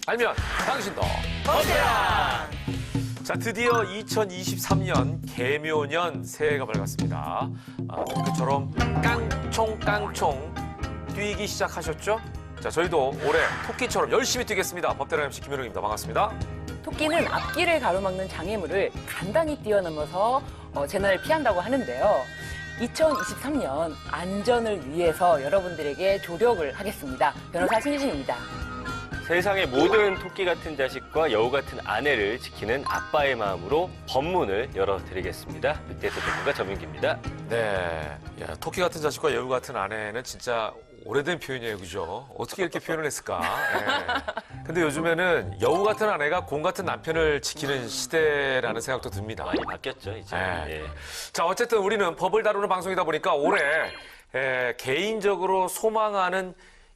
알면 당신도 버텨라! 자, 드디어 2023년 개묘년 새해가 밝았습니다. 토끼처럼 깡총깡총 뛰기 시작하셨죠? 자, 저희도 올해 토끼처럼 열심히 뛰겠습니다. 법대랑 MC 김현웅입니다. 반갑습니다. 토끼는 앞길을 가로막는 장애물을 간단히 뛰어넘어서 재난을 피한다고 하는데요. 2023년 안전을 위해서 여러분들에게 조력을 하겠습니다. 변호사 신유진입니다. 세상의 모든 토끼 같은 자식과 여우 같은 아내를 지키는 아빠의 마음으로 법문을 열어드리겠습니다. 늑대소 전문가 전민기입니다. 네, 야, 토끼 같은 자식과 여우 같은 아내는 진짜 오래된 표현이에요, 그죠? 어떻게 이렇게 표현을 했을까? 네. 근데 요즘에는 여우 같은 아내가 공 같은 남편을 지키는 시대라는 생각도 듭니다. 많이 바뀌었죠, 이제. 네. 예. 자, 어쨌든 우리는 법을 다루는 방송이다 보니까 올해 개인적으로 소망하는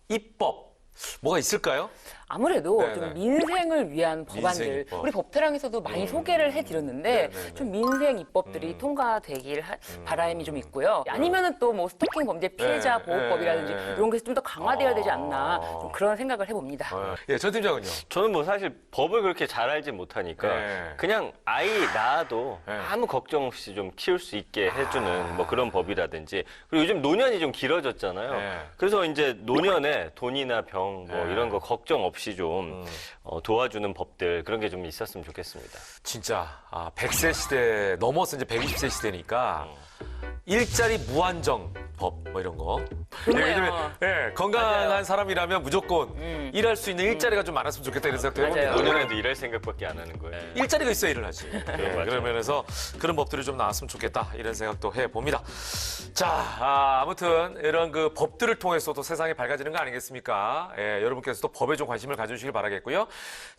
입법 뭐가 있을까요? 아무래도 네네. 좀 민생을 위한 법안들, 입법. 우리 법태랑에서도 많이 소개를 해드렸는데 네네네. 좀 민생 입법들이 통과되길 바람이 좀 있고요. 아니면은 또 뭐 스토킹 범죄 피해자 보호법이라든지 이런 게 좀 더 강화되어야 되지 않나 좀 그런 생각을 해봅니다. 예, 전 팀장은요? 저는 뭐 사실 법을 그렇게 잘 알지 못하니까 네. 그냥 아이 낳아도 네. 아무 걱정 없이 좀 키울 수 있게 해주는 뭐 그런 법이라든지 그리고 요즘 노년이 좀 길어졌잖아요. 네. 그래서 이제 노년에 돈이나 병 뭐 네. 이런 거 걱정 없이 좀 도와주는 법들 그런 게 좀 있었으면 좋겠습니다. 진짜 100세 시대 넘어서 이제 120세 시대니까 일자리 무한정 법 뭐 이런 거. 좋네요. 왜냐면 건강한 맞아요. 사람이라면 무조건 일할 수 있는 일자리가 좀 많았으면 좋겠다 이런 생각도 맞아요. 해봅니다. 노년에도 일할 생각밖에 안 하는 거예요. 일자리가 있어야 일을 하지. 맞아요. 그런 면에서 그런 법들이 좀 나왔으면 좋겠다 이런 생각도 해봅니다. 자, 아무튼 이런 그 법들을 통해서도 세상이 밝아지는 거 아니겠습니까? 여러분께서도 법에 좀 관심을 가져주시길 바라겠고요.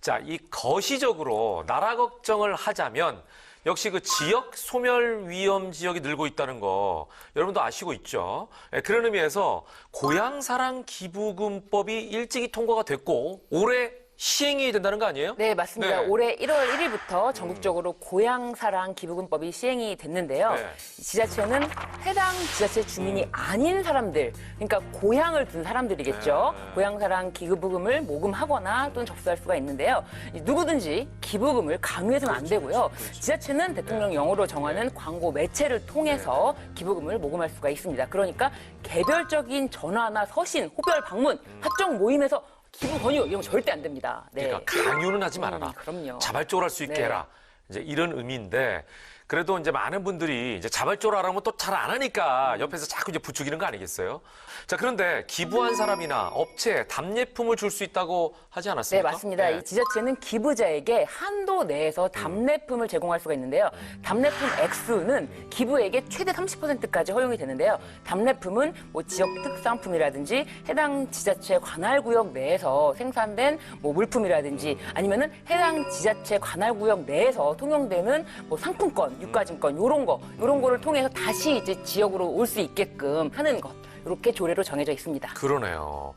자, 이 거시적으로 나라 걱정을 하자면 역시 그 지역 소멸 위험 지역이 늘고 있다는 거 여러분도 아시고 있죠. 그런 의미에서 고향사랑 기부금법이 일찍이 통과가 됐고 올해 시행이 된다는 거 아니에요? 네, 맞습니다. 네. 올해 1월 1일부터 전국적으로 고향사랑 기부금법이 시행이 됐는데요. 네. 지자체는 해당 지자체 주민이 아닌 사람들, 그러니까 고향을 둔 사람들이겠죠. 네. 고향사랑 기부금을 모금하거나 또는 접수할 수가 있는데요. 누구든지 기부금을 강요해서는 안 되고요. 지자체는 대통령 영어로 정하는 광고 매체를 통해서 기부금을 모금할 수가 있습니다. 그러니까 개별적인 전화나 서신, 호별 방문, 사적 모임에서 기부 권유 이런 거 절대 안 됩니다. 네. 그러니까 강요는 하지 말아라. 그럼요. 자발적으로 할 수 있게 네. 해라. 이제 이런 의미인데 그래도 이제 많은 분들이 이제 자발적으로 하라면 또 잘 안 하니까 옆에서 자꾸 이제 부추기는 거 아니겠어요? 자, 그런데 기부한 사람이나 업체에 답례품을 줄 수 있다고 하지 네, 않았습니까? 맞습니다. 이 지자체는 기부자에게 한도 내에서 답례품을 제공할 수가 있는데요. 답례품 액수는 기부액의 최대 30%까지 허용이 되는데요. 답례품은 뭐 지역 특산품이라든지 해당 지자체 관할구역 내에서 생산된 뭐 물품이라든지 아니면은 해당 지자체 관할구역 내에서 통용되는 뭐 상품권, 유가증권 요런 거를 통해서 다시 이제 지역으로 올 수 있게끔 하는 것. 이렇게 조례로 정해져 있습니다. 그러네요.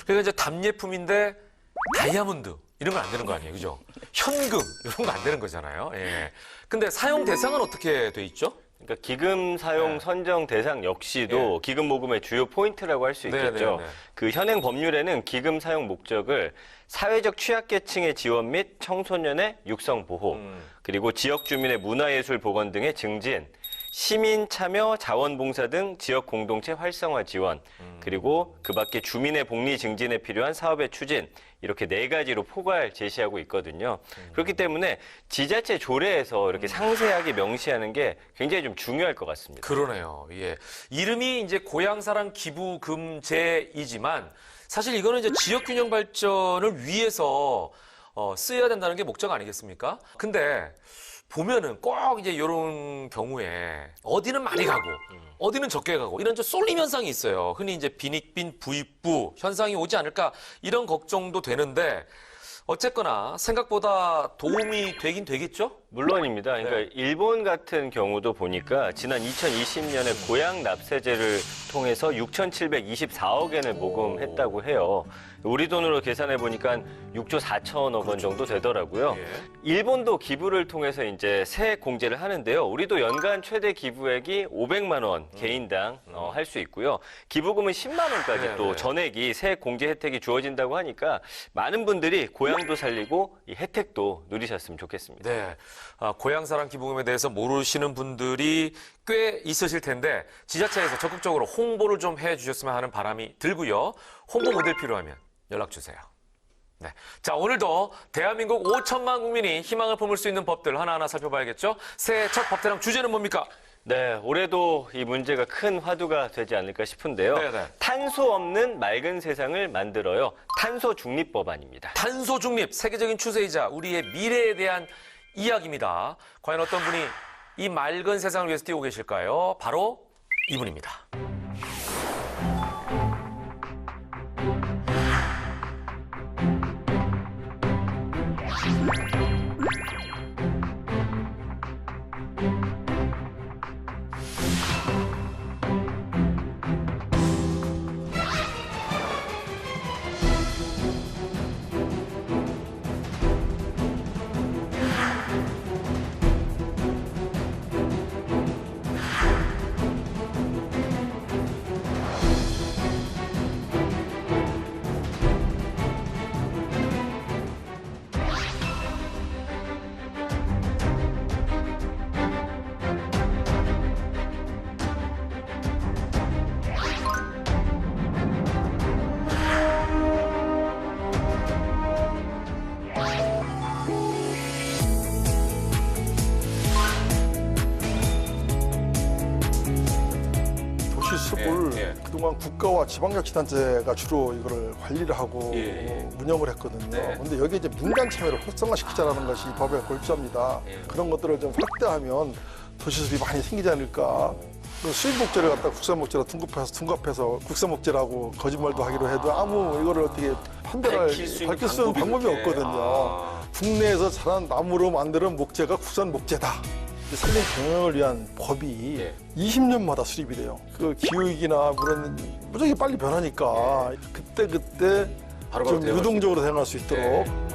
그러니까 이제 답례품인데 다이아몬드 이런 건 안 되는 거 아니에요, 그죠? 현금 이런 거 안 되는 거잖아요. 예. 근데 사용 대상은 어떻게 돼 있죠? 그러니까 기금 사용 네. 선정 대상 역시도 기금 모금의 주요 포인트라고 할 수 네, 있겠죠. 네, 네. 그 현행 법률에는 기금 사용 목적을 사회적 취약계층의 지원 및 청소년의 육성 보호, 그리고 지역 주민의 문화예술 복원 등의 증진, 시민 참여 자원봉사 등 지역 공동체 활성화 지원, 그리고 그 밖에 주민의 복리 증진에 필요한 사업의 추진, 이렇게 4가지로 포괄 제시하고 있거든요. 그렇기 때문에 지자체 조례에서 이렇게 상세하게 명시하는 게 굉장히 좀 중요할 것 같습니다. 그러네요. 예. 이름이 이제 고향사랑 기부금제이지만 사실 이거는 이제 지역균형 발전을 위해서 쓰여야 된다는 게 목적 아니겠습니까? 근데 보면은 꼭 이제 이런 경우에 어디는 많이 가고 어디는 적게 가고 이런 좀 쏠림 현상이 있어요. 흔히 이제 빈익빈 부익부 현상이 오지 않을까 이런 걱정도 되는데 어쨌거나 생각보다 도움이 되긴 되겠죠? 물론입니다. 그러니까 일본 같은 경우도 보니까 지난 2020년에 고향 납세제를 통해서 6,724억 엔을 모금했다고 해요. 우리 돈으로 계산해 보니까 6조 4천억 원 정도 되더라고요. 예. 일본도 기부를 통해서 이제 세액 공제를 하는데요. 우리도 연간 최대 기부액이 500만 원 개인당 할 수 있고요. 기부금은 10만 원까지 네, 또 네. 전액이 세액 공제 혜택이 주어진다고 하니까 많은 분들이 고향도 살리고 이 혜택도 누리셨으면 좋겠습니다. 네. 고향사랑 기부금에 대해서 모르시는 분들이 꽤 있으실 텐데 지자체에서 적극적으로 홍보를 좀 해주셨으면 하는 바람이 들고요. 홍보 모델 필요하면 연락 주세요. 네. 자, 오늘도 대한민국 5천만 국민이 희망을 품을 수 있는 법들 하나하나 살펴봐야겠죠. 새해 첫 법대랑 주제는 뭡니까? 네, 올해도 이 문제가 큰 화두가 되지 않을까 싶은데요. 네네. 탄소 없는 맑은 세상을 만들어요. 탄소 중립 법안입니다. 탄소 중립, 세계적인 추세이자 우리의 미래에 대한 이야기입니다. 과연 어떤 분이 이 맑은 세상을 위해서 뛰고 계실까요? 바로 이분입니다. 도시숲을 예, 예. 그동안 국가와 지방자치단체가 주로 이거를 관리를 하고 예, 예. 운영을 했거든요. 네. 근데 여기에 이제 민간 참여를 활성화시키자라는 것이 이 법의 골자입니다. 예. 그런 것들을 좀 확대하면 도시숲이 많이 생기지 않을까. 수입 목재를 갖다 국산 목재로 둔갑해서 국산 목재라고 거짓말도 하기로 해도 아무 이거를 어떻게 판별할 밝힐 수 있는 밝힐 수 있는 방법이 그렇게. 없거든요. 국내에서 자란 나무로 만드는 목재가 국산 목재다. 산림 경영을 위한 법이 예. 20년마다 수립이 돼요. 그 기후위기나 그런 무지하게 빨리 변하니까 그때 바로바로 좀 대응할 유동적으로 대응할 수 있도록. 예.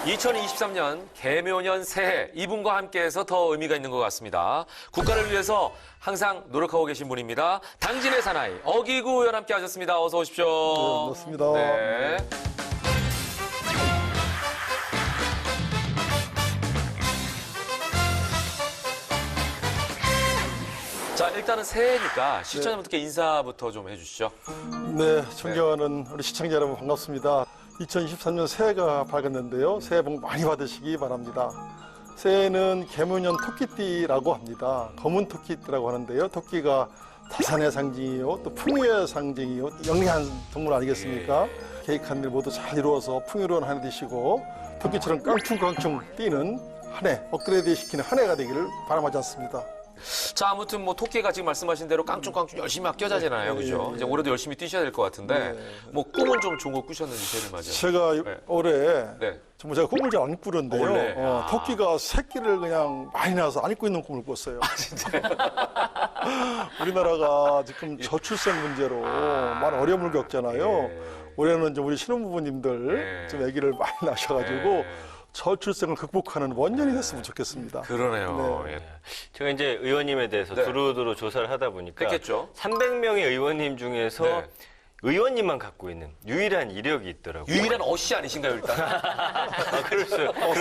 2023년 개묘년 새해 이분과 함께해서 더 의미가 있는 것 같습니다. 국가를 위해서 항상 노력하고 계신 분입니다. 당진의 사나이 어기구 의원 함께 하셨습니다. 어서 오십시오. 네, 반갑습니다. 네. 자, 일단은 새해니까 시청자분들께 인사부터 좀 해주시죠. 네, 존경하는 우리 시청자 여러분 반갑습니다. 2023년 새해가 밝았는데요. 새해 복 많이 받으시기 바랍니다. 새해는 개묘년 토끼띠라고 합니다. 검은 토끼띠라고 하는데요. 토끼가 자산의 상징이요, 또 풍요의 상징이요, 영리한 동물 아니겠습니까? 계획한 일 모두 잘 이루어서 풍요로운 한 해 되시고 토끼처럼 깡충깡충 뛰는 한 해, 업그레이드 시키는 한 해가 되기를 바람하지 않습니다. 자, 아무튼 뭐 토끼가 지금 말씀하신 대로 깡충깡충 열심히 아껴자잖아요, 그죠? 예, 예. 이제 올해도 열심히 뛰셔야 될 것 같은데 네. 뭐 꿈은 좀 좋은 거 꾸셨는지 새해를 맞아. 제가 네. 올해 네. 정말 제가 꿈을 잘 안 꾸는데요. 원래? 아. 토끼가 새끼를 그냥 많이 낳아서 안 입고 있는 꿈을 꿨어요. 우리나라가 지금 저출생 문제로 많은 어려움을 겪잖아요. 예. 올해는 좀 우리 신혼부부님들 예. 좀 아기를 많이 낳으셔가지고 예. 저출생을 극복하는 원년이 됐으면 좋겠습니다. 그러네요. 네. 예. 제가 이제 의원님에 대해서 네. 두루두루 조사를 하다 보니까 했겠죠. 300명의 의원님 중에서 네. 의원님만 갖고 있는 유일한 이력이 있더라고요. 유일한 어씨 아니신가요, 일단? 그럴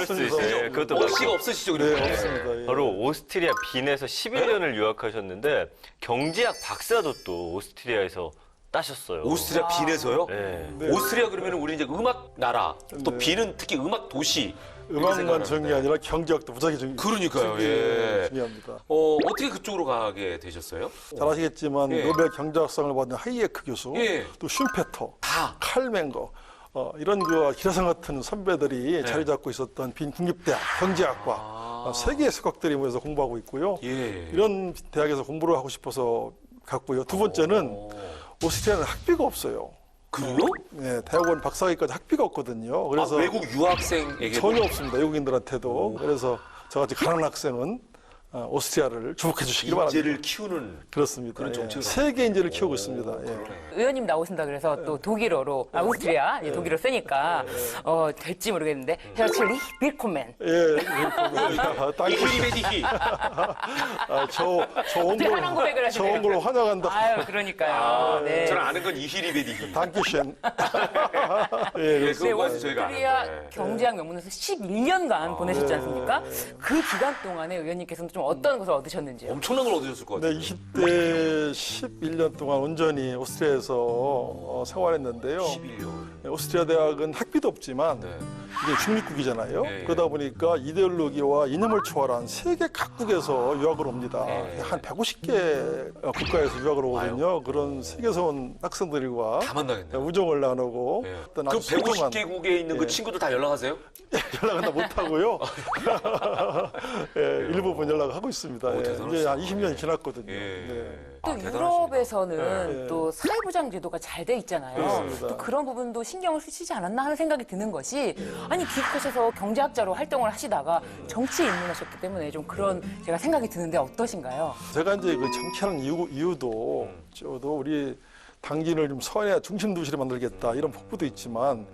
수 있어요. 예, 그것도 어씨가 맞고. 없으시죠, 네, 그리고? 없습니다. 예. 바로 오스트리아 빈에서 11년을 유학하셨는데 경제학 박사도 또 오스트리아에서 따셨어요. 오스트리아 빈에서요? 네. 네. 오스트리아 그러면 우리 이제 음악 나라, 또 네. 빈은 특히 음악 도시. 이렇게 음악만 생각하는데. 중요한 게 아니라 경제학도 무지하게 그러니까요, 예. 중요합니다. 어떻게 그쪽으로 가게 되셨어요? 잘 아시겠지만 예. 노벨 경제학상을 받은 하이에크 교수, 예. 또 슌페터, 다. 칼맹거 이런 그 기라성 같은 선배들이 네. 자리 잡고 있었던 빈 국립대학 경제학과 세계의 석학들이 모여서 공부하고 있고요. 예. 이런 대학에서 공부를 하고 싶어서 갔고요. 두 번째는 오스트리아는 학비가 없어요. 그래요? 네, 대학원 박사학위까지 학비가 없거든요. 그래서 외국 유학생에게 전혀 없습니다. 외국인들한테도. 그래서 저같이 가난한 학생은 오스트리아를 주목해 주시기 바랍니다. 인재를 키우는 그렇습니다. 그런 정책을 세계 인재를 키우고 있습니다. 예. 의원님 나오신다 그래서 또 독일어로 오스트리아 이제 독일어 쓰니까 될지 모르겠는데 헤르칠리 빌코멘. 예, 이히리베디히. 좋은 어떻게 하는 고백을 하시네요. 좋은 걸로 환영한다. 아유 그러니까요. 네. 저는 아는 건 이히리베디히. 단키쉔. 예, 네, 그래서 네, 그거까지 저희가 오스트리아 아는데. 경제학 명문에서 11년간 보내셨지 않습니까? 그 기간 동안에 의원님께서는 좀 어떤 것을 얻으셨는지요? 엄청난 걸 얻으셨을 것 네, 같아요. 20대 11년 동안 온전히 오스트리아에서 생활했는데요. 11년. 네, 오스트리아 대학은 학비도 없지만 네. 이게 중립국이잖아요. 네, 그러다 보니까 이데올로기와 이념을 초월한 세계 각국에서 유학을 옵니다. 네. 한 150개 국가에서 유학을 오거든요. 그런 세계에서 온 학생들과 다 만나겠네요. 우정을 나누고 네. 어떤 그 아주 소중한 150개국에 있는 그 친구들 다 연락하세요? 연락은 다 못하고요. 예, 일부분 연락하고 있습니다. 예, 대단하시다. 이제 한 20년이 지났거든요. 예. 네. 또 대단하십니다. 유럽에서는 네. 또 사회보장 제도가 잘 돼 있잖아요. 그렇습니다. 또 그런 부분도 신경을 쓰시지 않았나 하는 생각이 드는 것이 아니 귀국하셔서 경제학자로 활동을 하시다가 정치에 입문하셨기 때문에 좀 그런 제가 생각이 드는데 어떠신가요? 제가 이제 그 정치하는 이유도 저도 우리 당진을 좀 서해의 중심 도시로 만들겠다 이런 폭부도 있지만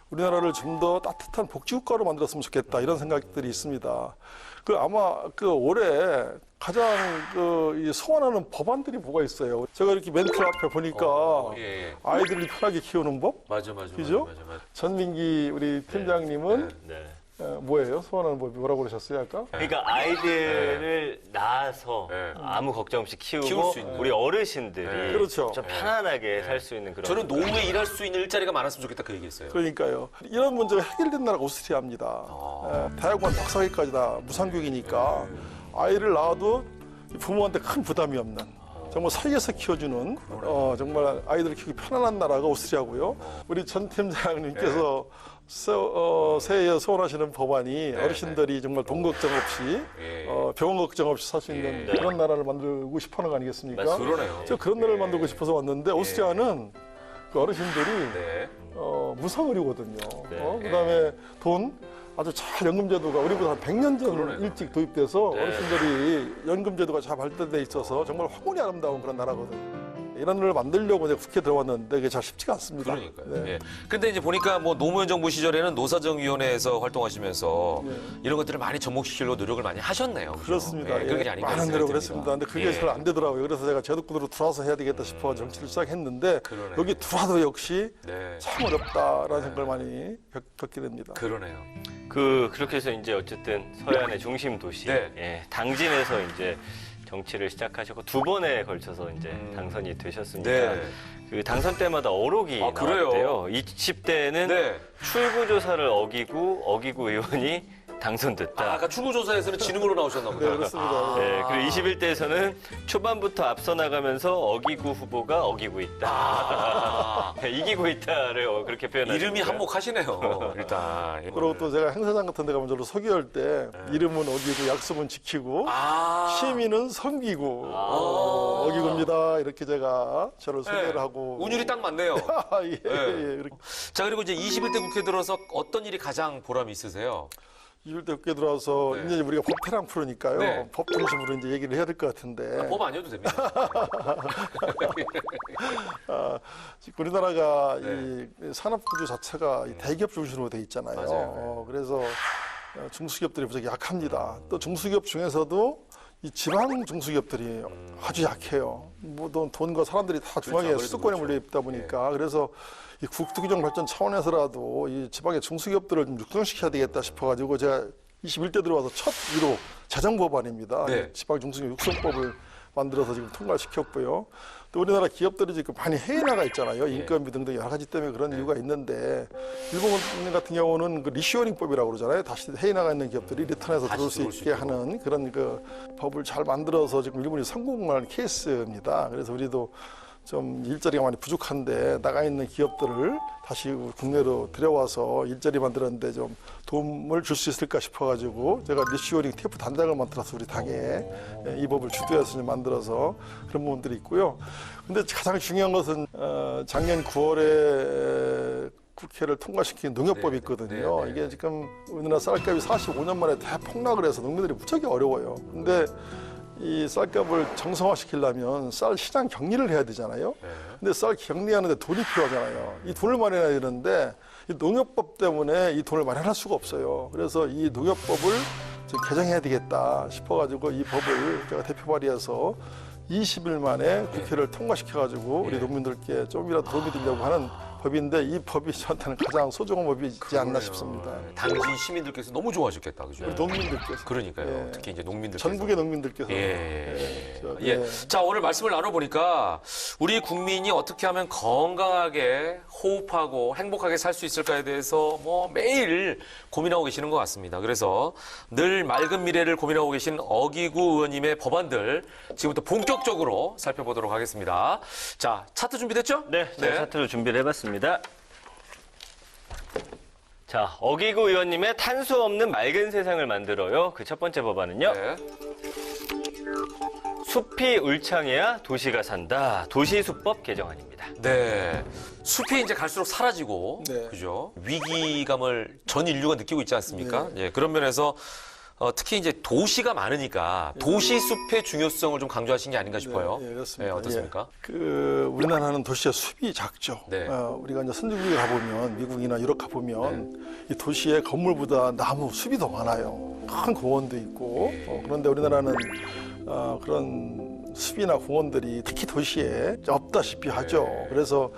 우리나라를 좀 더 따뜻한 복지국가로 만들었으면 좋겠다 이런 생각들이 있습니다. 그 아마 그 올해 가장 이 소원하는 법안들이 뭐가 있어요. 제가 이렇게 멘트 앞에 보니까 예. 아이들을 편하게 키우는 법, 맞아. 그죠? 전민기 우리 팀장님은 네. 뭐예요? 소원하는 법이 뭐라고 그러셨어요 아까? 그러니까 아이들을 낳아서 네. 아무 걱정 없이 키울 키우고 수 있는. 우리 어르신들이 네. 그렇죠. 좀 편안하게 살 수 있는 그런 저는 노후에 일할 수 있는 일자리가 많았으면 좋겠다 그 얘기했어요. 그러니까요. 이런 문제가 해결된 나라가 오스트리아입니다. 대학원 박사학위까지 다 무상교육이니까 아이를 낳아도 부모한테 큰 부담이 없는 정말 사이에서 키워주는 정말 아이들을 키우기 편안한 나라가 오스트리아고요. 우리 전 팀장님께서 새해에 소원하시는 법안이 어르신들이 정말 돈 걱정 없이 병원 걱정 없이 살 수 있는 그런 나라를 만들고 싶어하는 거 아니겠습니까? 맞습니다. 그러네요. 저 그런 나라를 만들고 싶어서 왔는데 오스트리아는 그 어르신들이 네. 무상의료거든요. 네. 그다음에 돈 아주 잘 연금제도가 우리보다 한 100년 전 그러네요. 일찍 도입돼서 네. 어르신들이 연금제도가 잘 발달돼 있어서 정말 황홀히 아름다운 그런 나라거든요. 이런 걸 만들려고 이제 국회에 들어왔는데 그게 잘 쉽지가 않습니다. 그러니까요. 네. 예. 근데 이제 보니까 뭐 노무현 정부 시절에는 노사정위원회에서 활동하시면서 이런 것들을 많이 접목시키려고 노력을 많이 하셨네요. 그죠? 그렇습니다. 예, 그런 게 아닌가 많은 생각이 노력을 듭니다. 했습니다. 근데 그게 예. 잘 안 되더라고요. 그래서 제가 제도권으로 들어와서 해야 되겠다 싶어 정치를 시작했는데 그러네. 여기 들어와도 역시 네. 참 어렵다라는 생각을 많이 겪게 됩니다. 그러네요. 그렇게 해서 이제 어쨌든 서해안의 중심 도시 네. 예, 당진에서 이제 정치를 시작하셨고 두 번에 걸쳐서 이제 당선이 되셨습니다. 네. 그 당선 때마다 어록이 아, 그래요? 나왔대요. 20대는 네. 출구조사를 어기고 의원이 당선됐다. 아까 출구조사에서는 지능으로 나오셨나 보다. 네, 그렇습니다. 네, 그리고 21대에서는 초반부터 앞서 나가면서 어기구 후보가 어기고 있다. 이기고 있다를 그렇게 표현하셨어요. 이름이 한몫하시네요. 일단. 그리고 또 제가 행사장 같은 데 가면 저로 서기할 때 이름은 어기고 약속은 지키고 아. 시민은 섬기고 어기고입니다. 이렇게 제가 저를 소개를 하고 운율이 딱 맞네요. 아, 예, 예, 이렇게. 자, 그리고 이제 21대 국회 들어서 어떤 일이 가장 보람이 있으세요? 이럴 때 국회 들어와서 네. 이제 우리가 법태랑 프로니까요. 네. 법 중심으로 이제 얘기를 해야 될 것 같은데. 법 아니어도 됩니다. 우리나라가 네. 이 산업 구조 자체가 이 대기업 중심으로 돼 있잖아요. 맞아요. 그래서 중소기업들이 무척 약합니다. 또 중소기업 중에서도 이 지방 중소기업들이 아주 약해요. 뭐 돈과 사람들이 다 중앙에 아무래도 수도권에 그렇죠. 몰려 있다 보니까 그래서 이 국토규정 발전 차원에서라도 이 지방의 중소기업들을 좀 육성시켜야 되겠다 싶어가지고 제가 21대 들어와서 첫 위로 재정법안입니다. 네. 지방 중소기업 육성법을 만들어서 지금 통과를 시켰고요. 또 우리나라 기업들이 지금 많이 해외 나가 있잖아요. 인건비 등등 여러 가지 때문에 그런 이유가 있는데 일본 같은 경우는 그 리쇼어링법이라고 그러잖아요. 다시 해외 나가 있는 기업들이 리턴해서 다시 들어올 수 들어올 수 있게 있도록. 하는 그런 그 법을 잘 만들어서 지금 일본이 성공한 케이스입니다. 그래서 우리도 좀 일자리가 많이 부족한데 나가 있는 기업들을 다시 국내로 들여와서 일자리 만드는데 좀 도움을 줄 수 있을까 싶어가지고 제가 리슈어링 TF 단장을 만들어서 우리 당에 이 법을 주도해서 좀 만들어서 그런 부분들이 있고요. 근데 가장 중요한 것은 작년 9월에 국회를 통과시킨 농협법이 있거든요. 이게 지금 우리나라 쌀값이 45년 만에 대폭락을 해서 농민들이 무척이 어려워요. 근데 이 쌀값을 정상화시키려면 쌀 시장 격리를 해야 되잖아요. 근데 쌀 격리하는데 돈이 필요하잖아요. 이 돈을 마련해야 되는데 이 농협법 때문에 이 돈을 마련할 수가 없어요. 그래서 이 농협법을 좀 개정해야 되겠다 싶어가지고 이 법을 제가 대표 발의해서 20일 만에 국회를 통과시켜가지고 우리 농민들께 조금이라도 도움이 되려고 하는 법인데 이 법이 저한테는 가장 소중한 법이지 않나 싶습니다. 당시 시민들께서 너무 좋아하셨겠다, 그죠? 우리 농민들께서. 그러니까요. 예. 특히 이제 농민들께서. 전국의 농민들께서. 예. 저, 예. 자, 오늘 말씀을 나눠보니까 우리 국민이 어떻게 하면 건강하게 호흡하고 행복하게 살 수 있을까에 대해서 뭐 매일 고민하고 계시는 것 같습니다. 그래서 늘 맑은 미래를 고민하고 계신 어기구 의원님의 법안들 지금부터 본격적으로 살펴보도록 하겠습니다. 자, 차트 준비됐죠? 네, 제가 차트로 준비를 해봤습니다. 자, 어기구 의원님의 탄소 없는 맑은 세상을 만들어요. 그 첫 번째 법안은요. 네. 숲이 울창해야 도시가 산다. 도시숲법 개정안입니다. 네. 숲이 이제 갈수록 사라지고, 네. 그죠? 위기감을 전 인류가 느끼고 있지 않습니까? 예, 그런 면에서 특히 이제 도시가 많으니까 도시 숲의 중요성을 좀 강조하신 게 아닌가 싶어요. 예, 그렇습니다. 어떻습니까? 우리나라는 도시의 숲이 작죠. 네. 우리가 이제 선진국에 가보면 미국이나 유럽 가보면 이 도시의 건물보다 나무 숲이 더 많아요. 큰 공원도 있고 그런데 우리나라는 그런 숲이나 공원들이 특히 도시에 없다시피 하죠. 그래서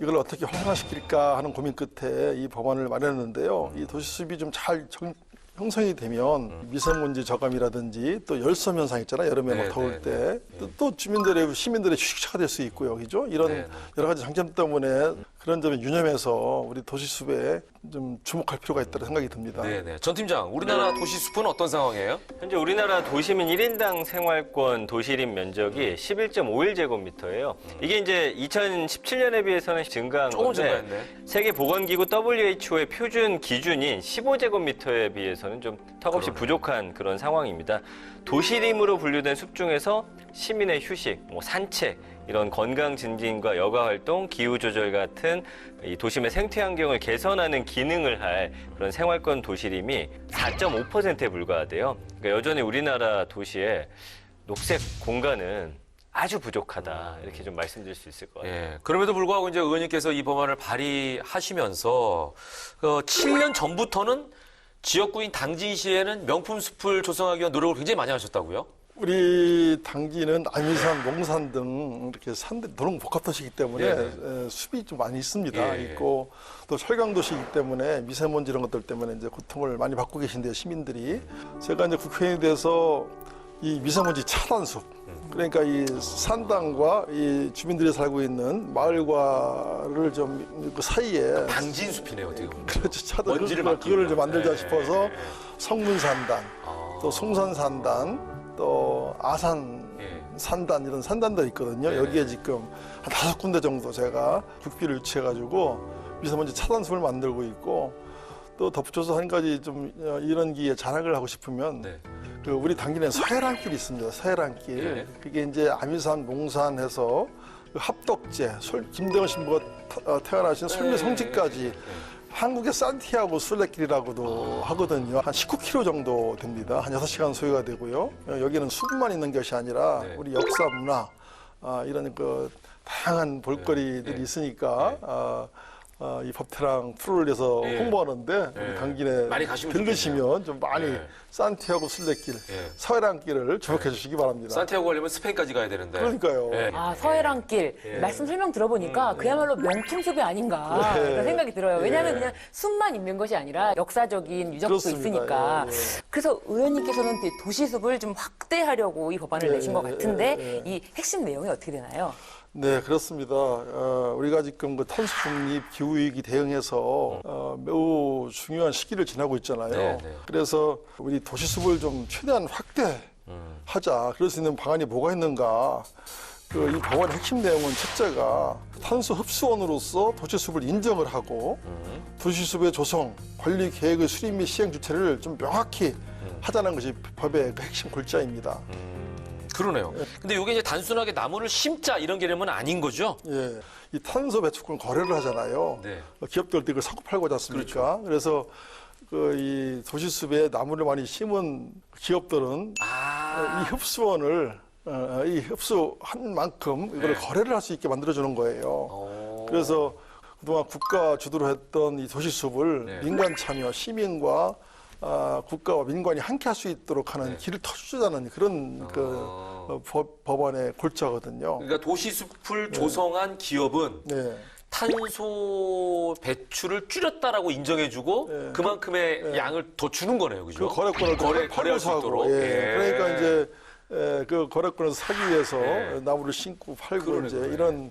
이걸 어떻게 활성화시킬까 하는 고민 끝에 이 법안을 마련했는데요. 이 도시 숲이 좀 잘 형성이 되면 미세먼지 저감이라든지 또 열섬 현상 있잖아요. 여름에 네, 막 더울 네, 때. 또 주민들의, 시민들의 휴식처가 될 수 있고요. 그죠? 이런 네, 네. 여러 가지 장점 때문에 그런 점에 유념해서 우리 도시숲에 좀 주목할 필요가 있다고 생각이 듭니다. 네네. 전 팀장, 우리나라 도시 숲은 어떤 상황이에요? 현재 우리나라 도시민 1인당 생활권 도시림 면적이 11.51제곱미터예요. 이게 이제 2017년에 비해서는 증가한 조금 건데 증가했네. 세계보건기구 WHO의 표준 기준인 15제곱미터에 비해서는 좀 턱없이 그러네. 부족한 그런 상황입니다. 도시림으로 분류된 숲 중에서 시민의 휴식, 뭐 산책, 이런 건강 증진과 여가 활동, 기후 조절 같은 이 도심의 생태 환경을 개선하는 기능을 할 그런 생활권 도시림이 4.5%에 불과하대요. 그러니까 여전히 우리나라 도시의 녹색 공간은 아주 부족하다. 이렇게 좀 말씀드릴 수 있을 것 같아요. 예. 그럼에도 불구하고 이제 의원님께서 이 법안을 발의하시면서 7년 전부터는 지역구인 당진시에는 명품 숲을 조성하기 위한 노력을 굉장히 많이 하셨다고요? 우리 당진은 안위산, 농산 등 이렇게 산들이 너무 복합도시이기 때문에 숲이 좀 많이 있습니다. 예. 있고 또 철강도시이기 때문에 미세먼지 이런 것들 때문에 이제 고통을 많이 받고 계신데요, 시민들이. 제가 이제 국회의원이 돼서 이 미세먼지 차단숲, 그러니까 이 산당과 이 주민들이 살고 있는 마을과를 좀 그 사이에 당진 숲이네요, 어떻게 보면. 그렇죠. 차단 먼지를 그거를 좀 만들자 네. 싶어서 성문산단, 또 송산산단, 또 아산 예. 산단 이런 산단들이 있거든요. 네. 여기에 지금 한 5군데 정도 제가 국비를 유치해가지고 미세먼지 차단숲을 만들고 있고 또 덧붙여서 한 가지 좀 이런 기회에 자랑을 하고 싶으면 네. 그 우리 당진에 서해랑길이 있습니다. 서해랑길. 네. 그게 이제 아미산, 몽산해서 그 합덕제, 김대원 신부가 태어나신 솔미 성지까지 한국의 산티아고 순례길이라고도 하거든요. 한 19km 정도 됩니다. 한 6시간 소요가 되고요. 여기는 숲만 있는 것이 아니라 네. 우리 역사, 문화 이런 그 다양한 볼거리들이 있으니까 이 법태랑 프로를 해서 예. 홍보하는데 예. 우리 당진에 많이 가시면 들르시면 좀 많이 예. 산티아고 순례길, 예. 서해랑길을 주목해 주시기 바랍니다. 산티아고 가려면 스페인까지 가야 되는데. 그러니까요. 예. 아, 서해랑길. 말씀 설명 들어보니까 그야말로 명품숲이 아닌가 네. 그런 생각이 들어요. 왜냐하면 그냥 숲만 있는 것이 아니라 역사적인 유적도 그렇습니다. 있으니까. 예, 예. 그래서 의원님께서는 도시숲을 좀 확대하려고 이 법안을 예, 내신 것 예, 같은데 예, 예. 이 핵심 내용이 어떻게 되나요? 네, 그렇습니다. 우리가 지금 그 탄소 중립 기후 위기 대응해서 매우 중요한 시기를 지나고 있잖아요. 네, 네. 그래서 우리 도시숲을 좀 최대한 확대하자. 그럴 수 있는 방안이 뭐가 있는가? 이 법안의 핵심 내용은 첫째가 탄소 흡수원으로서 도시숲을 인정을 하고 도시숲의 조성, 관리 계획의 수립 및 시행 주체를 좀 명확히 하자는 것이 법의 그 핵심 골자입니다. 그러네요. 근데 이게 이제 단순하게 나무를 심자 이런 개념은 아닌 거죠? 예, 이 탄소 배출권 거래를 하잖아요. 네. 기업들도 이걸 사고 팔고 하지 않습니까? 그래서 이 도시숲에 나무를 많이 심은 기업들은 이 흡수원을 이 흡수한 만큼 이걸 거래를 할 수 있게 만들어주는 거예요. 그래서 그동안 국가 주도로 했던 이 도시숲을 민간 참여, 시민과 국가와 민관이 함께 할 수 있도록 하는 길을 터주자는 그런 법안의 골자거든요. 그러니까 도시숲을 조성한 기업은 네. 탄소 배출을 줄였다라고 인정해주고 그만큼의 양을 더 주는 거네요, 그죠? 그 거래권을 거래할 수 있도록. 그러니까 이제 그 거래권을 사기 위해서 나무를 심고 팔고 이제 이런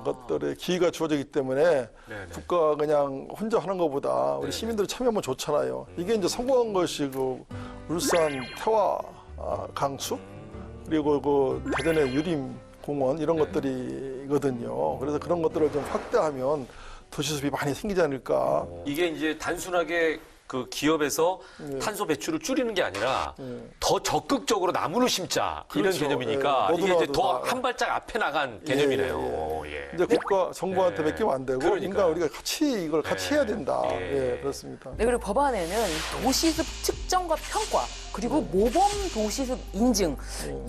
것들에 기회가 주어지기 때문에 국가가 그냥 혼자 하는 것보다 우리 시민들이 참여하면 좋잖아요. 이게 이제 성공한 것이 그 울산 태화 강수 그리고 그 대전의 유림 공원 이런 것들이거든요. 그래서 그런 것들을 좀 확대하면 도시숲이 많이 생기지 않을까. 이게 이제 단순하게 그 기업에서 탄소 배출을 줄이는 게 아니라 더 적극적으로 나무를 심자 이런 그렇죠. 개념이니까 예, 이게 이제 모두 더 다. 한 발짝 앞에 나간 개념이네요. 예. 이제 국가 정부한테 맡기면 안 되고 그러니까요. 인간 우리가 같이 이걸 같이 해야 된다. 예. 예, 그렇습니다. 네, 그리고 법안에는 도시숲 측정과 평가 그리고 모범 도시숲 인증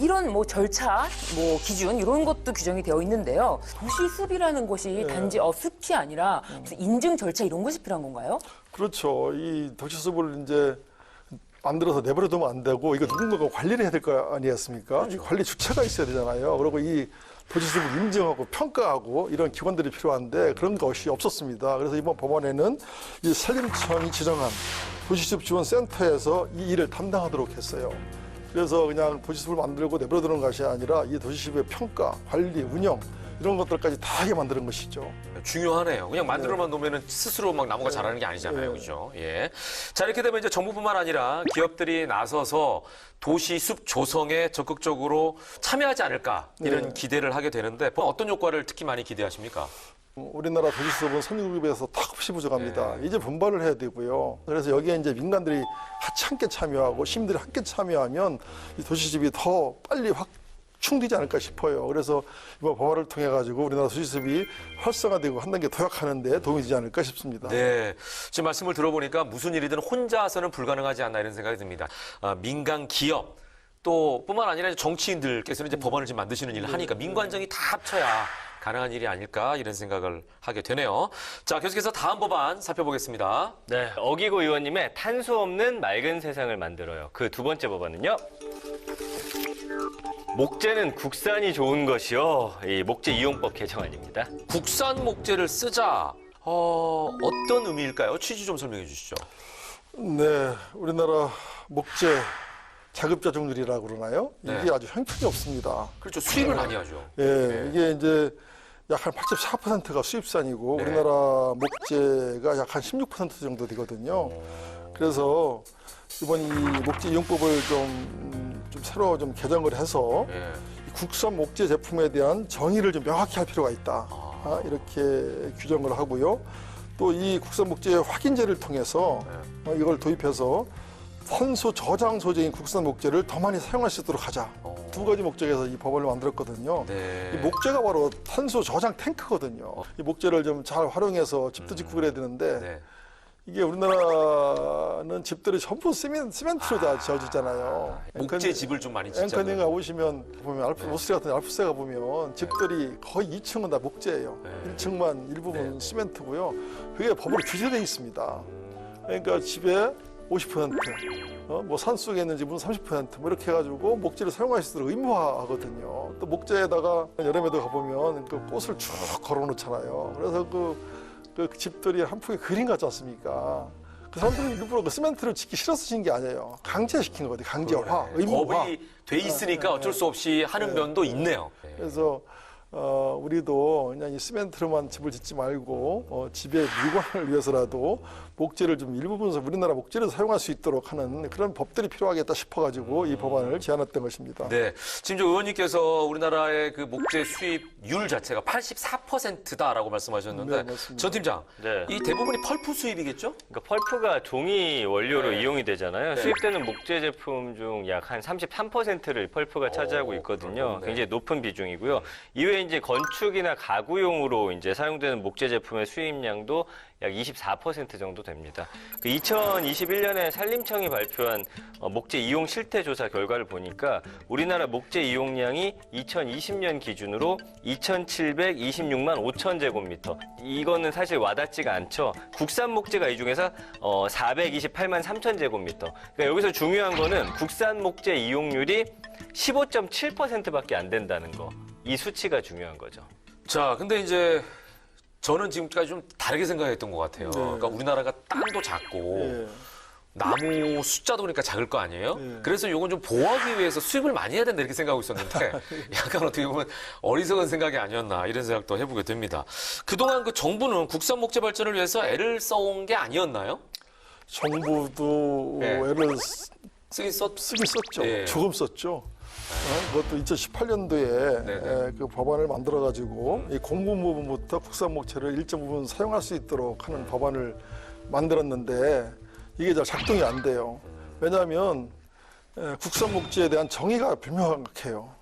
이런 뭐 절차, 뭐 기준 이런 것도 규정이 되어 있는데요. 도시숲이라는 것이 단지 숲이 아니라 무슨 인증 절차 이런 것이 필요한 건가요? 그렇죠. 이 도시숲을 이제 만들어서 내버려두면 안 되고 이거 누군가가 관리를 해야 될 거 아니겠습니까? 이 관리 주체가 있어야 되잖아요. 그리고 이 도시숲을 인증하고 평가하고 이런 기관들이 필요한데 그런 것이 없었습니다. 그래서 이번 법안에는 이 산림청이 지정한 도시숲 지원센터에서 이 일을 담당하도록 했어요. 그래서 그냥 도시숲을 만들고 내버려두는 것이 아니라 이 도시숲의 평가, 관리, 운영 이런 것들까지 다 하게 만드는 것이죠. 중요하네요. 그냥 만들어만 놓으면 스스로 막 나무가 자라는 게 아니잖아요. 그죠? 예. 자, 이렇게 되면 이제 정부뿐만 아니라 기업들이 나서서 도시 숲 조성에 적극적으로 참여하지 않을까 이런 기대를 하게 되는데 어떤 효과를 특히 많이 기대하십니까? 우리나라 도시숲은 선진국에 턱없이 부족합니다. 이제 분발을 해야 되고요. 그래서 여기에 이제 민간들이 같이 함께 참여하고 시민들이 함께 참여하면 이 도시숲이 더 빨리 확충되지 않을까 싶어요. 그래서 이번 법안을 통해 가지고 우리나라 도시숲이 활성화되고 한 단계 도약하는 데 도움이 되지 않을까 싶습니다. 네. 지금 말씀을 들어보니까 무슨 일이든 혼자서는 불가능하지 않나 이런 생각이 듭니다. 민간 기업 또 뿐만 아니라 정치인들께서는 이제 법안을 지금 만드시는 일을 하니까 민관정이 다 합쳐야 가능한 일이 아닐까 이런 생각을 하게 되네요. 자, 계속해서 다음 법안 살펴보겠습니다. 네, 어기고 의원님의 탄소 없는 맑은 세상을 만들어요. 그 두 번째 법안은요. 목재는 국산이 좋은 것이요. 이 목재 이용법 개정안입니다. 국산 목재를 쓰자. 어떤 의미일까요? 취지 좀 설명해 주시죠. 네, 우리나라 목재 자급자족률이라고 그러나요? 이게 네. 아주 형편이 없습니다. 그렇죠. 수입을 많이 하죠. 예, 이게 이제 약 한 84%가 수입산이고 네. 우리나라 목재가 약 한 16% 정도 되거든요. 그래서 이번 이 목재 이용법을 좀 새로 좀 개정을 해서 예. 이 국산 목재 제품에 대한 정의를 좀 명확히 할 필요가 있다. 이렇게 규정을 하고요. 또 이 국산 목재 확인제를 통해서 이걸 도입해서 탄소 저장 소재인 국산 목재를 더 많이 사용할 수 있도록 하자. 두 가지 목적에서 이 법안을 만들었거든요. 네. 이 목재가 바로 탄소 저장 탱크거든요. 이 목재를 좀 잘 활용해서 집도 짓고 그래야 되는데 네. 이게 우리나라는 집들이 전부 시멘트로 다 지어지잖아요. 목재 집을 좀 많이 짓자. 앵커님 가보시면 보면 로스리 같은 알프스에 가보면 집들이 거의 2층은 다 목재예요. 1층만 일부분 시멘트고요. 그게 법으로 규제되어 있습니다. 그러니까 집에 50%, 뭐 산속에 있는 집은 30%뭐 이렇게 해가지고 목재를 사용할 수 있도록 의무화하거든요. 또 목재에다가 여름에도 가보면 그 꽃을 쭉 걸어놓잖아요. 그래서 그 집들이 한 폭의 그림 같지 않습니까? 그 사람들이 일부러 그 시멘트를 짓기 싫어서 짓는 게 아니에요. 강제시킨 거거든요. 강제화, 의무화. 법이 돼 있으니까 어쩔 수 없이 하는 면도 있네요. 그래서 우리도 그냥 이 시멘트로만 집을 짓지 말고 집의 미관을 위해서라도 목재를 좀 일부분 우리나라 목재를 사용할 수 있도록 하는 그런 법들이 필요하겠다 싶어가지고 이 법안을 제안했던 것입니다. 네. 지금 저 의원님께서 우리나라의 그 목재 수입률 자체가 84%다라고 말씀하셨는데, 네, 맞습니다. 전 팀장, 네. 이 대부분이 펄프 수입이겠죠? 그러니까 펄프가 종이 원료로 네. 이용이 되잖아요. 네. 수입되는 목재 제품 중 약 한 33%를 펄프가 차지하고 있거든요. 그렇군요. 굉장히 높은 비중이고요. 이외에 이제 건축이나 가구용으로 이제 사용되는 목재 제품의 수입량도 약 24% 정도 됩니다. 그 2021년에 산림청이 발표한 목재 이용 실태 조사 결과를 보니까 우리나라 목재 이용량이 2020년 기준으로 2,726만 5천 제곱미터. 이거는 사실 와닿지가 않죠. 국산 목재가 이 중에서 428만 3천 제곱미터. 그러니까 여기서 중요한 거는 국산 목재 이용률이 15.7%밖에 안 된다는 거. 이 수치가 중요한 거죠. 자, 근데 이제 저는 지금까지 좀 다르게 생각했던 것 같아요. 네. 그러니까 우리나라가 땅도 작고 예. 나무 숫자도 그러니까 작을 거 아니에요? 네. 그래서 이건 좀 보호하기 위해서 수입을 많이 해야 된다 이렇게 생각하고 있었는데 약간 어떻게 보면 어리석은 생각이 아니었나 이런 생각도 해보게 됩니다. 그동안 그 정부는 국산 목재 발전을 위해서 애를 써온 게 아니었나요? 정부도 네. 애를 쓰긴 썼. 쓰긴 썼죠. 예. 조금 썼죠. 그것도 2018년도에 네네. 그 법안을 만들어가지고 이 공군 부분부터 국산 목재를 일정 부분 사용할 수 있도록 하는 법안을 만들었는데 이게 잘 작동이 안 돼요. 왜냐하면 국산 목재에 대한 정의가 불명확해요.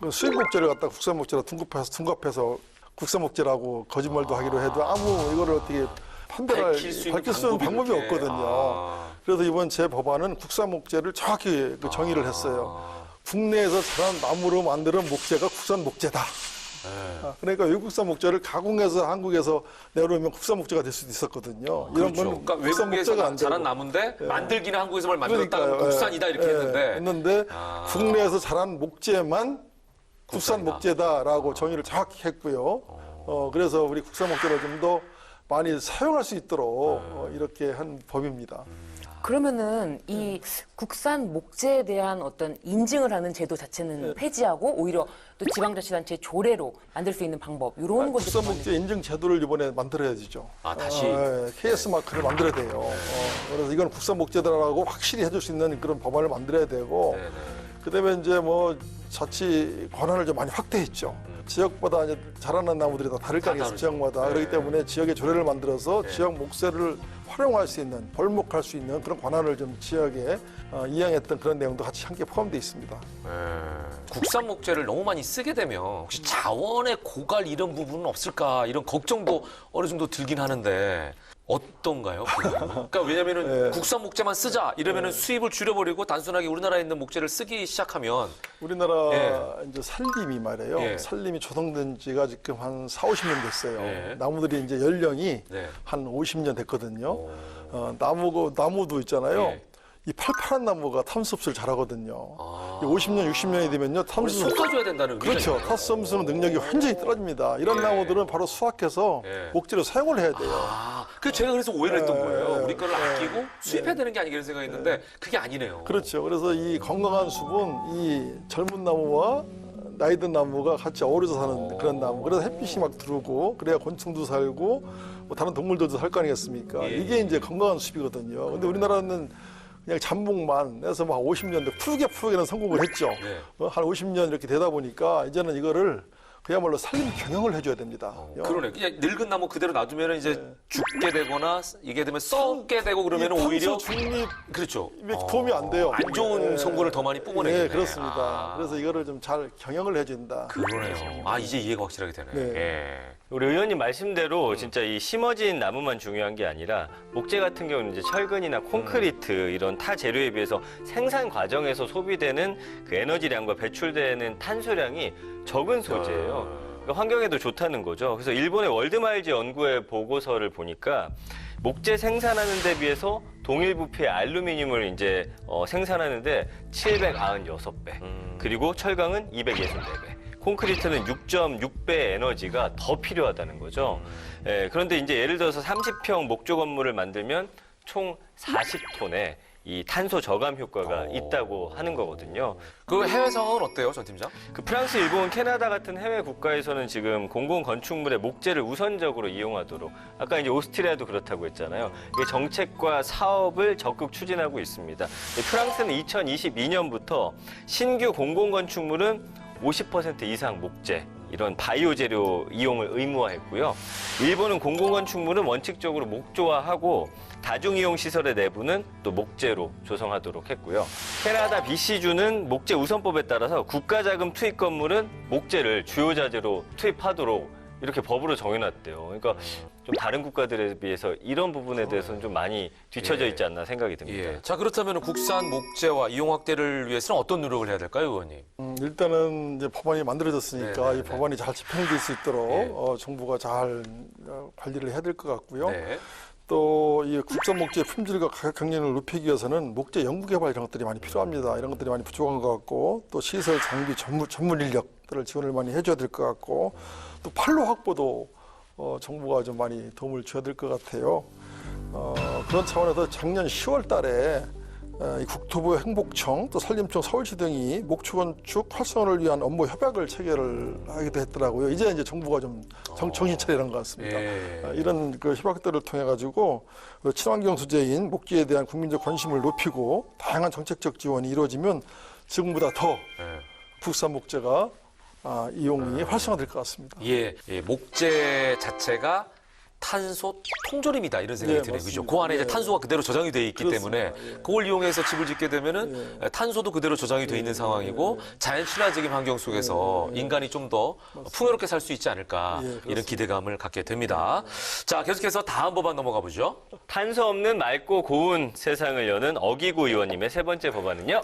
그 수입 목재를 갖다 국산 목재로 둔갑해서 국산 목재라고 거짓말도 하기로 해도 아무 이거를 어떻게 판별할 밝힐 수 있는 밝힐 수 있는 방법이 그렇게. 없거든요. 그래서 이번 제 법안은 국산 목재를 정확히 그 정의를 했어요. 국내에서 자란 나무로 만드는 목재가 국산 목재다. 그러니까 외국산 목재를 가공해서 한국에서 내놓으면 국산 목재가 될 수도 있었거든요. 이런 그렇죠. 건 그러니까 국산 목재가 외국에서 안 되고. 자란 나무인데 만들기는 한국에서만 만들었다가 그러니까요. 국산이다 이렇게 했는데 했는데 아. 국내에서 자란 목재만 국산 국산이다. 목재다라고 정의를 정확히 했고요. 그래서 우리 국산 목재를 좀 더 많이 사용할 수 있도록 이렇게 한 법입니다. 그러면은 이 국산 목재에 대한 어떤 인증을 하는 제도 자체는 폐지하고 오히려 또 지방자치단체 조례로 만들 수 있는 방법 이런 것들 국산 목재 인증 제도를 이번에 만들어야 되죠. 아, 다시? KS 마크를 만들어야 돼요. 그래서 이건 국산 목재다라고 확실히 해줄 수 있는 그런 법안을 만들어야 되고, 네네. 그다음에 이제 뭐 자치 권한을 좀 많이 확대했죠. 지역마다 이제 자라는 나무들이 다 다를 거 아니겠어요, 다르죠. 지역마다. 네. 그렇기 때문에 지역의 조례를 만들어서 지역 목재를 활용할 수 있는, 벌목할 수 있는 그런 권한을 좀 지역에 이양했던 그런 내용도 같이 함께 포함되어 있습니다. 국산 목재를 너무 많이 쓰게 되면 혹시 자원의 고갈 이런 부분은 없을까 이런 걱정도 어느 정도 들긴 하는데 어떤가요? 그러니까 왜냐면은 국산 목재만 쓰자 이러면은 수입을 줄여버리고 단순하게 우리나라에 있는 목재를 쓰기 시작하면 우리나라 이제 산림이 말이에요. 예. 산림이 조성된 지가 지금 한 4, 50년 됐어요. 예. 나무들이 이제 연령이 네. 한 50년 됐거든요. 나무도 있잖아요. 예. 이 팔팔한 나무가 탐수흡수를 잘하거든요. 50년, 60년이 되면요. 우리 탐수 쏟아줘야 된다는 의미가 그렇죠. 있네요. 탐수흡수 능력이 완전히 떨어집니다. 이런 예. 나무들은 바로 수확해서 예. 목재로 사용을 해야 돼요. 그 제가 그래서 오해를 했던 거예요. 예. 우리 거를 아끼고 수입해야 되는 게 아니겠는 생각했는데 그게 아니네요. 그렇죠. 그래서 이 건강한 숲은 이 젊은 나무와 나이 든 나무가 같이 어우러져 사는 그런 나무. 그래서 햇빛이 막 들어오고 그래야 곤충도 살고 뭐 다른 동물들도 살 거 아니겠습니까? 예. 이게 이제 건강한 숲이거든요. 근데 우리나라는 그냥 잠복만 해서 막 50년대 푸르게는 성공을 했죠. 네. 한 50년 이렇게 되다 보니까 이제는 이거를 그야말로 산림 경영을 해줘야 됩니다. 그러네. 그냥 늙은 나무 그대로 놔두면 이제 죽게 되거나 이게 되면 썩게 되고 그러면 오히려 중립 그렇죠. 도움이 안 돼요. 안 좋은 예. 성분을 더 많이 뿜어내겠네. 네, 그렇습니다. 아. 그래서 이거를 좀 잘 경영을 해준다. 그러네요. 아 이제 이해가 확실하게 되네. 네. 예. 우리 의원님 말씀대로 진짜 이 심어진 나무만 중요한 게 아니라 목재 같은 경우는 이제 철근이나 콘크리트 이런 타 재료에 비해서 생산 과정에서 소비되는 그 에너지량과 배출되는 탄소량이 적은 소재예요. 그러니까 환경에도 좋다는 거죠. 그래서 일본의 월드마일즈 연구의 보고서를 보니까 목재 생산하는 데 비해서 동일 부피의 알루미늄을 이제 생산하는데 796배, 그리고 철강은 264배. 콘크리트는 6.6배 에너지가 더 필요하다는 거죠. 그런데 이제 예를 들어서 30평 목조 건물을 만들면 총 40톤에 이 탄소 저감 효과가 있다고 하는 거거든요. 그 해외 상황은 어때요, 전 팀장? 그 프랑스, 일본, 캐나다 같은 해외 국가에서는 지금 공공 건축물의 목재를 우선적으로 이용하도록, 아까 이제 오스트리아도 그렇다고 했잖아요. 이게 정책과 사업을 적극 추진하고 있습니다. 프랑스는 2022년부터 신규 공공 건축물은 50% 이상 목재, 이런 바이오 재료 이용을 의무화했고요. 일본은 공공 건축물은 원칙적으로 목조화하고 다중이용 시설의 내부는 또 목재로 조성하도록 했고요. 캐나다 BC주는 목재 우선법에 따라서 국가자금 투입 건물은 목재를 주요 자재로 투입하도록 이렇게 법으로 정해놨대요. 그러니까 좀 다른 국가들에 비해서 이런 부분에 대해서는 좀 많이 뒤처져 있지 않나 생각이 듭니다. 예. 자, 그렇다면 국산 목재와 이용 확대를 위해서는 어떤 노력을 해야 될까요, 의원님? 일단은 이제 법안이 만들어졌으니까 네, 이 법안이 잘 집행될 수 있도록 네. 정부가 잘 관리를 해야 될 것 같고요. 네. 또 이 국산 목재의 품질과 가격 경쟁력을 높이기 위해서는 목재 연구 개발 이런 것들이 많이 필요합니다. 이런 것들이 많이 부족한 것 같고, 또 시설 장비 전문 인력들을 지원을 많이 해줘야 될 것 같고, 또 판로 확보도 정부가 좀 많이 도움을 줘야 될 것 같아요. 그런 차원에서 작년 10월 달에 이 국토부 행복청 또 산림청 서울시 등이 목축 건축 활성화를 위한 업무 협약을 체결을 하기도 했더라고요. 이제 정부가 좀 정신 차리는 것 같습니다. 예. 이런 그 협약들을 통해 가지고 친환경 소재인 목재에 대한 국민적 관심을 높이고 다양한 정책적 지원이 이루어지면 지금보다 더 예. 국산 목재가 이용이 활성화될 것 같습니다. 예, 목재 자체가 탄소 통조림이다 이런 생각이 네, 드네요. 그죠? 맞습니다. 그 안에 이제 예. 탄소가 그대로 저장이 돼 있기 그렇습니다. 때문에 예. 그걸 이용해서 집을 짓게 되면은 탄소도 그대로 저장이 돼 있는 상황이고 자연 친화적인 환경 속에서 인간이 좀 더 풍요롭게 살 수 있지 않을까 예, 이런 그렇습니다. 기대감을 갖게 됩니다. 자, 계속해서 다음 법안 넘어가 보죠. 탄소 없는 맑고 고운 세상을 여는 어기구 의원님의 세 번째 법안은요.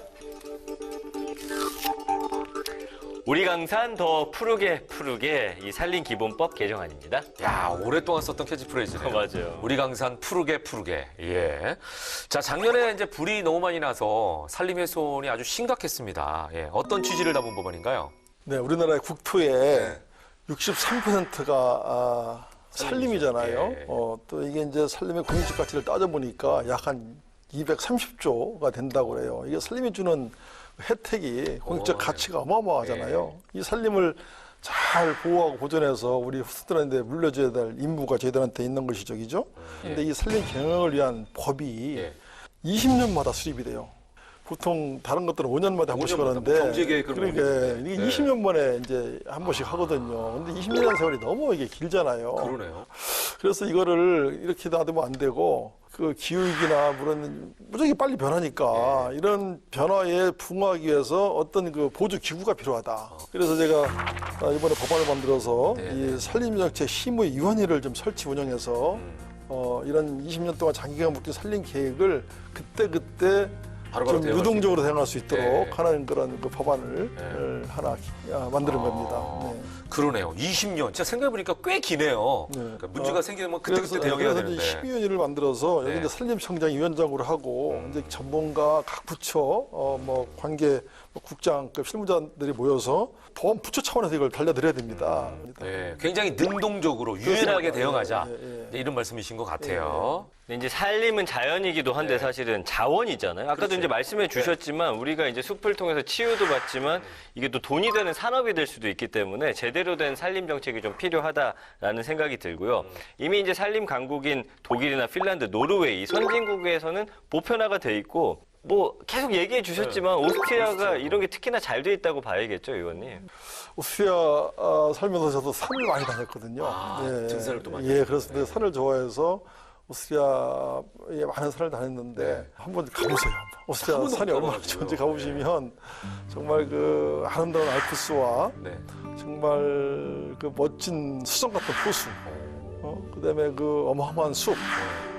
우리 강산 더 푸르게 이 산림기본법 개정안입니다. 야, 오랫동안 썼던 캐치프레이즈네요. 맞아요. 우리 강산 푸르게. 예. 자, 작년에 이제 불이 너무 많이 나서 산림 훼손이 아주 심각했습니다. 예. 어떤 취지를 담은 법안인가요? 네, 우리나라의 국토의 63%가 산림이잖아요. 예. 또 이게 이제 산림의 공익적 가치를 따져보니까 약 한 230조가 된다고 그래요. 이게 산림이 주는 혜택이 공익적 가치가 어마어마하잖아요. 이 산림을 잘 보호하고 보존해서 우리 후손들한테 물려줘야 될 임무가 저희들한테 있는 것이죠, 그죠? 근데 이 산림 경영을 위한 법이 예. 20년마다 수립이 돼요. 보통 다른 것들은 5년마다 한 번씩 5년마다 하는데, 뭐 경제계획을 그러니까 이게 20년 만에 이제 한 번씩 하거든요. 근데 20년 세월이 너무 이게 길잖아요. 그러네요. 그래서 이거를 이렇게 놔두면 안 되고, 그 기후위기나 무지하게 빨리 변하니까 이런 변화에 부응하기 위해서 어떤 그 보조 기구가 필요하다. 그래서 제가 이번에 법안을 만들어서 이 산림정책 심의위원회를 좀 설치 운영해서 이런 20년 동안 장기간 묶인 산림 계획을 그때 바로바로 좀 대응할 유동적으로 대응할 수 있도록 네. 하는 그런 그 법안을 하나 만드는 겁니다. 네. 그러네요. 20년. 진짜 생각해보니까 꽤 기네요. 네. 그러니까 문제가 생기면 그때그때 대응해야 그래서 되는데. 이제 심의위원회를 만들어서 여기 네. 이제 산림청장이 위원장으로 하고 이제 전문가 각 부처 뭐 관계 국장급 실무자들이 모여서 보안 부처 차원에서 이걸 달려드려야 됩니다. 네, 굉장히 능동적으로 유연하게 그렇습니다. 대응하자. 예, 예, 예. 네, 이런 말씀이신 것 같아요. 근데 이제 산림은 자연이기도 한데 사실은 자원이잖아요. 아까도 이제 말씀해 주셨지만 우리가 이제 숲을 통해서 치유도 받지만 이게 또 돈이 되는 산업이 될 수도 있기 때문에 제대로 된 산림 정책이 좀 필요하다라는 생각이 들고요. 이미 이제 산림 강국인 독일이나 핀란드, 노르웨이 선진국에서는 보편화가 돼 있고 뭐 계속 얘기해 주셨지만 오스트리아가 이런 게 특히나 잘 돼 있다고 봐야겠죠, 의원님. 오스트리아 살면서 저도 산을 많이 다녔거든요. 등산을 또 많이 예, 그래서 산을 좋아해서 오스트리아에 많은 산을 다녔는데 한번 가보세요. 오스트리아 한 번도 산이 못 얼마나 가봐가지고요. 좋은지 가보시면 정말 그 아름다운 알프스와 네. 정말 그 멋진 수정 같은 호수, 그다음에 그 어마어마한 숲.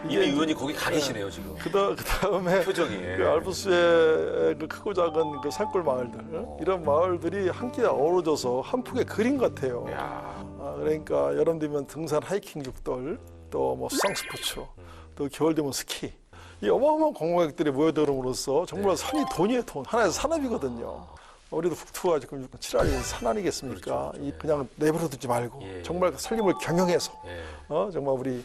이미 의원이 거기 가계시네요, 지금. 그다음에 표정이. 그 알프스의 그 크고 작은 그 산골 마을들, 이런 마을들이 함께 어우러져서 한 폭의 그림 같아요. 야, 그러니까 여름 되면 등산, 하이킹 육돌, 또 뭐 수상 스포츠, 또 겨울 되면 스키. 이 어마어마한 관광객들이 모여들음으로써 정말 산이 돈이에요, 돈. 하나의 산업이거든요. 우리도 국토가 지금 7알이 산 아니겠습니까? 그냥 내버려 두지 말고 예. 정말 산림을 경영해서 예. 정말 우리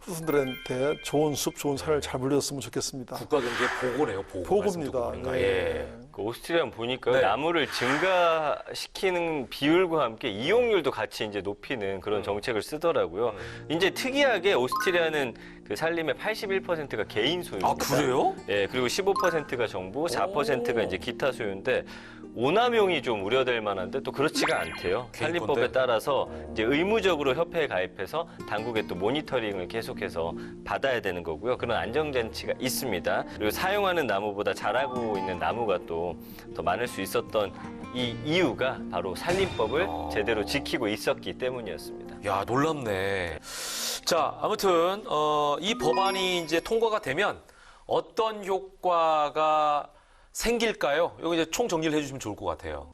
후손들한테 좋은 숲, 좋은 산을 잘 물려줬으면 좋겠습니다. 국가 경제 보고네요. 보고. 보고입니다. 말씀 듣고 보니까. 네. 예. 그 오스트리아 보니까 네. 나무를 증가시키는 비율과 함께 이용률도 같이 이제 높이는 그런 정책을 쓰더라고요. 이제 특이하게 오스트리아는 그 산림의 81%가 개인 소유입니다. 아, 그래요? 예, 그리고 15%가 정부, 4%가 이제 기타 소유인데 오남용이 좀 우려될 만한데 또 그렇지가 않대요. 개인 산림법에 건데? 따라서 이제 의무적으로 협회에 가입해서 당국의 또 모니터링을 계속해서 받아야 되는 거고요. 그런 안정장치가 있습니다. 그리고 사용하는 나무보다 자라고 있는 나무가 또 더 많을 수 있었던 이 이유가 바로 산림법을 제대로 지키고 있었기 때문이었습니다. 야, 놀랍네. 자, 아무튼 이 법안이 이제 통과가 되면 어떤 효과가 생길까요? 여기 이제 총 정리를 해주시면 좋을 것 같아요.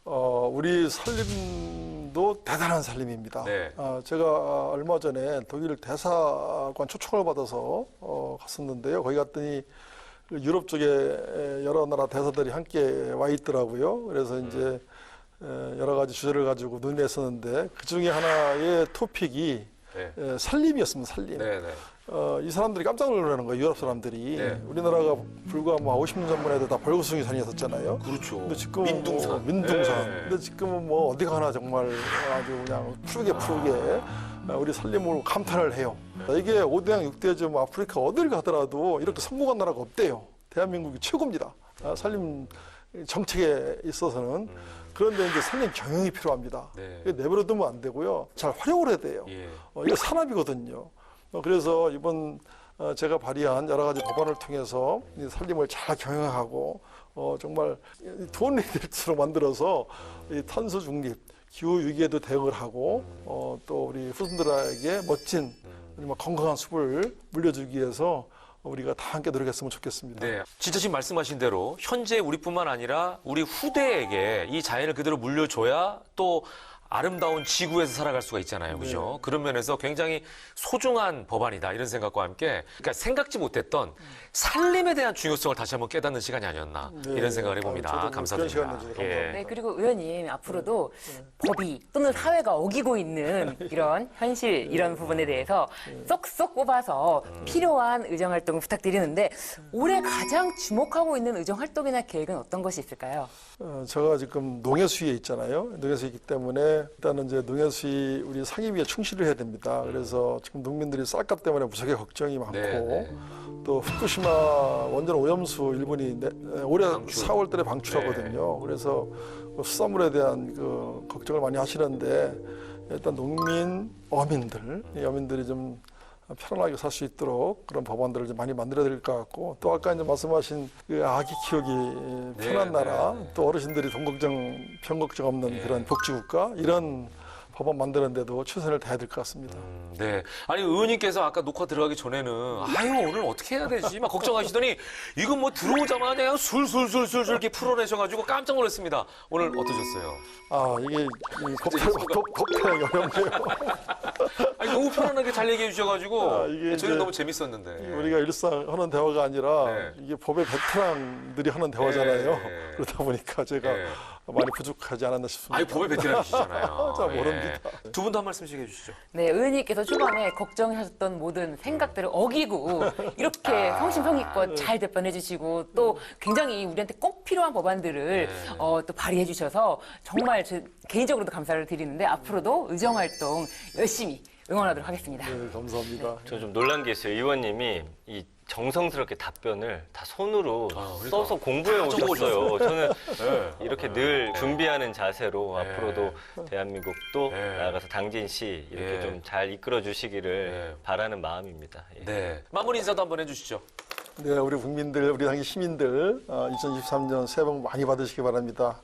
우리 산림도 대단한 산림입니다. 네. 제가 얼마 전에 독일 대사관 초청을 받아서 갔었는데요. 거기 갔더니 그 유럽 쪽에 여러 나라 대사들이 함께 와 있더라고요. 그래서 이제 여러 가지 주제를 가지고 논의했었는데 그 중에 하나의 토픽이 네. 산림이었습니다. 산림. 네, 네. 이 사람들이 깜짝 놀라는 거예요. 유럽 사람들이. 네. 우리나라가 불과 뭐 50년 전만 해도 다 벌거숭이 산이었었잖아요. 그렇죠. 근데 지금은 민둥산. 뭐 민둥산. 네. 근데 지금은 뭐 어디 가나 정말 아주 그냥 푸르게 우리 산림을 감탄을 해요. 이게 5대양 6대중 아프리카 어딜 가더라도 이렇게 성공한 나라가 없대요. 대한민국이 최고입니다. 산림 정책에 있어서는. 그런데 이제 산림 경영이 필요합니다. 네. 이게 내버려두면 안 되고요. 잘 활용을 해야 돼요. 예. 이게 산업이거든요. 그래서 이번 제가 발의한 여러 가지 법안을 통해서 이 산림을 잘 경영하고 정말 돈 리더로 만들어서 이 탄소 중립, 기후 위기에도 대응을 하고 또 우리 후손들에게 멋진 정말 건강한 숲을 물려주기 위해서 우리가 다 함께 노력했으면 좋겠습니다. 네. 진짜 지금 말씀하신 대로 현재 우리뿐만 아니라 우리 후대에게 이 자연을 그대로 물려줘야 또 아름다운 지구에서 살아갈 수가 있잖아요. 그죠? 그런 면에서 굉장히 소중한 법안이다. 이런 생각과 함께 그러니까 생각지 못했던 산림에 대한 중요성을 다시 한번 깨닫는 시간이 아니었나. 네. 이런 생각을 해봅니다. 저도 감사드립니다. 그런 시간 내주셔서 감사합니다. 네, 그리고 의원님 앞으로도 법이 또는 사회가 어기고 있는 이런 현실 이런 부분에 대해서 쏙쏙 꼽아서 필요한 의정 활동 부탁드리는데 올해 가장 주목하고 있는 의정 활동이나 계획은 어떤 것이 있을까요? 제가 지금 농해수위에 있잖아요. 농해수위에 있기 때문에 일단은 이제 농해수위 우리 상임위에 충실을 해야 됩니다. 그래서 지금 농민들이 쌀값 때문에 무척에 걱정이 많고 네. 또 후쿠시마 원전 오염수 일본이 올해 방출. 4월 달에 방출하거든요. 그래서 수산물에 대한 그 걱정을 많이 하시는데 일단 농민, 어민들, 이 어민들이 좀 편안하게 살 수 있도록 그런 법안들을 좀 많이 만들어야 될 것 같고 또 아까 이제 말씀하신 그 아기 키우기 편한 나라 또 어르신들이 돈 걱정, 편 걱정 없는 그런 복지국가 이런 법안 만드는데도 최선을 다해야 될 것 같습니다. 네. 아니, 의원님께서 아까 녹화 들어가기 전에는 아유, 오늘 어떻게 해야 되지? 막 걱정하시더니 이건 뭐 들어오자마자 그냥 술술술술 이렇게 풀어내셔가지고 깜짝 놀랐습니다. 오늘 어떠셨어요? 이게 곱타기 어렵네요. 아니, 너무 편안하게 잘 얘기해 주셔가지고 이게 저희는 이제 너무 재밌었는데. 우리가 일상 하는 대화가 아니라 네. 이게 법의 베테랑들이 하는 대화잖아요. 네. 그러다 보니까 제가 네. 많이 부족하지 않았나 싶습니다. 아니, 법의 베테랑이시잖아요. 잘 모릅니다. 두 분도 한 말씀씩 해주시죠. 네, 의원님께서 초반에 걱정하셨던 모든 생각들을 어기고 이렇게 성심성의껏 잘 대변해 주시고 또 굉장히 우리한테 꼭 필요한 법안들을 또 발의해 주셔서 정말 제 개인적으로도 감사를 드리는데 앞으로도 의정 활동 열심히 응원하도록 하겠습니다. 네, 감사합니다. 저 좀 놀란 게 있어요. 의원님이 이 정성스럽게 답변을 다 손으로 써서 공부해 오셨어요. 저는 이렇게 늘 준비하는 자세로 앞으로도 대한민국도 나아가서 당진시 이렇게 좀 잘 이끌어 주시기를 바라는 마음입니다. 예. 네. 마무리 인사도 한번 해주시죠. 네, 우리 국민들, 우리 당시 시민들 2023년 새해 복 많이 받으시기 바랍니다.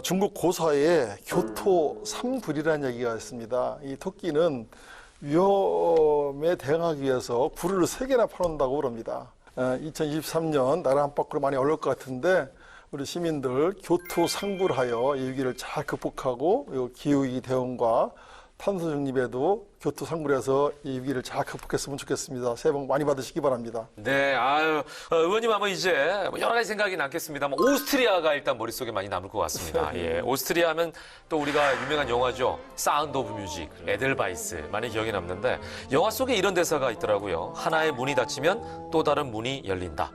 중국 고사에 교토 3불이라는 얘기가 있습니다. 이 토끼는 위험에 대응하기 위해서 굴을 3개나 파놓는다고 그럽니다. 2023년 나라 한바퀴로 많이 어려울 것 같은데 우리 시민들 교토 상불하여 이 위기를 잘 극복하고 기후위기 대응과 탄소 중립에도 교토 상굴에서 이 위기를 잘 극복했으면 좋겠습니다. 새해 복 많이 받으시기 바랍니다. 네, 아유, 의원님 아마 이제 여러 가지 생각이 남겠습니다만 오스트리아가 일단 머릿속에 많이 남을 것 같습니다. 예, 오스트리아 하면 또 우리가 유명한 영화죠. 사운드 오브 뮤직, 에델바이스 많이 기억에 남는데 영화 속에 이런 대사가 있더라고요. 하나의 문이 닫히면 또 다른 문이 열린다.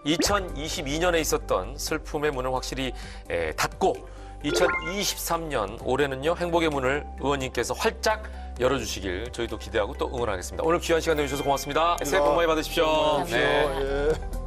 2022년에 있었던 슬픔의 문을 확실히 닫고 2023년 올해는요 행복의 문을 의원님께서 활짝 열어주시길 저희도 기대하고 또 응원하겠습니다. 오늘 귀한 시간 내주셔서 고맙습니다. 새해 복 많이 받으십시오. 감사합니다. 예.